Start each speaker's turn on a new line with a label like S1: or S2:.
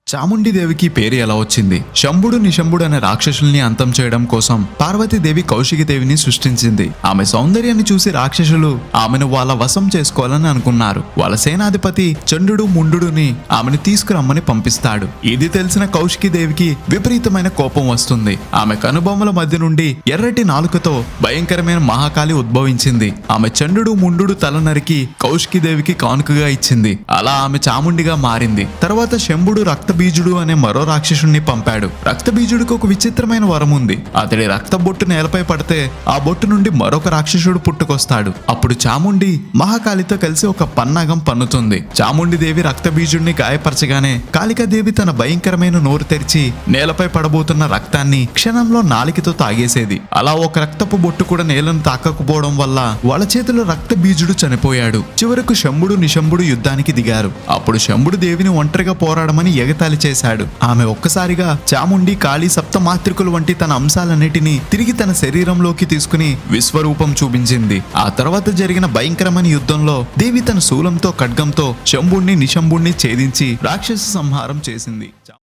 S1: చాముండిదేవికి పేరు ఎలా వచ్చింది? శంభుడు నిశంభుడు అనే రాక్షసుల్ని అంతం చేయడం కోసం పార్వతీదేవి కౌశికదేవిని సృష్టించింది. ఆమె సౌందర్యాన్ని చూసి రాక్షసులు ఆమెను వాళ్ళ వశం చేసుకోవాలని అనుకున్నారు. వాళ్ళ సేనాధిపతి చండుడు ముండుని ఆమెను తీసుకురమ్మని పంపిస్తాడు. ఇది తెలిసిన కౌశికదేవికి విపరీతమైన కోపం వస్తుంది. ఆమె కనుబొమ్మల మధ్య నుండి ఎర్రటి నాలుకతో భయంకరమైన మహాకాళి ఉద్భవించింది. ఆమె చండుడు ముండుడు తల నరికి కౌశికదేవికి కానుకగా ఇచ్చింది. అలా ఆమె చాముండిగా మారింది. తర్వాత శంభుడు రక్తబీజుడు అనే మరో రాక్షసుణ్ణి పంపాడు. రక్తబీజుడికి ఒక విచిత్రమైన వరం ఉంది. అతడి రక్త బొట్టు నేలపై పడితే ఆ బొట్టు నుండి మరొక రాక్షసుడు పుట్టుకొస్తాడు. అప్పుడు చాముండి మహాకాళితో కలిసి ఒక పన్నాగం పన్నుతుంది. చాముండి దేవి రక్తబీజుడిని గాయపరచగానే కాళికాదేవి తన భయంకరమైన నోరు తెరిచి నేలపై పడబోతున్న రక్తాన్ని క్షణంలో నాలికతో తాగేసేది. అలా ఒక రక్తపు బొట్టు కూడా నేలను తాకకపోవడం వల్ల వాళ్ళ చేతిలో రక్తబీజుడు చనిపోయాడు. చివరకు శంభుడు నిశంభుడు యుద్ధానికి దిగారు. అప్పుడు శంభుడు దేవిని ఒంటరిగా పోరాడమని ఎగతాళి చేశాడు. ఆమె ఒక్కసారిగా చాముండి కాళీ సప్తమాత్రికులు వంటి తన అంశాలన్నిటినీ తిరిగి తన శరీరంలోకి తీసుకుని విశ్వరూపం చూపించింది. ఆ తర్వాత జరిగిన భయంకరమైన యుద్ధంలో దేవి తన శూలంతో ఖడ్గంతో శంభుణ్ణి నిశంభుణ్ణి ఛేదించి రాక్షస సంహారం చేసింది.